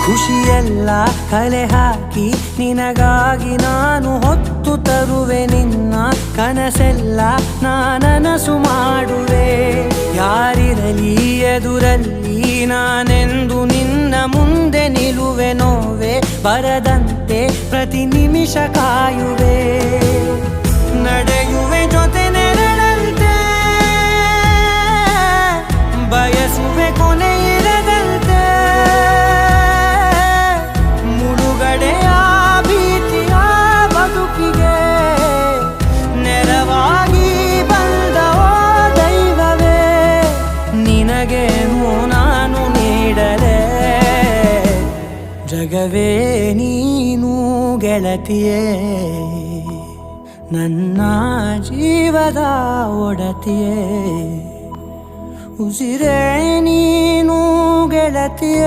ಖುಷಿಯೆಲ್ಲ ಕಲೆ ಹಾಕಿ ನಿನಗಾಗಿ ನಾನು ಹೊತ್ತು ತರುವೆ ನಿನ್ನ ಕನಸೆಲ್ಲ ನಾನನಸು ಮಾಡುವೆ ಯಾರಿರಲಿ ಎದುರಲ್ಲಿ ನಾನೆಂದು ನಿನ್ನ ಮುಂದೆ ನಿಲ್ಲುವೆ ನೋವೆ ಬರದಂತೆ ಪ್ರತಿ ನಿಮಿಷ ಕಾಯುವೆ ನಡೆಯುವೆ ಜೊತೆ ನೆರಳಂತೆ ಬಯಸುವೆ ಕೊನೆ ಇರದಂತೆ ಮುಳುಗಡೆಯ ಭೀತಿಯ ಬದುಕಿಗೆ ನೆರವಾಗಿ ಬಂದವೋ ದೈವವೇ ನಿನಗೇನು ನಾನು ನೀಡಲೆ ಜಗವೇ ನೀನು ಗೆಳತಿಯೇ ನನ್ನ ಜೀವದ ಒಡತಿಯೇ ಉಸಿರೇ ನೀನು ಗೆಳತಿಯೇ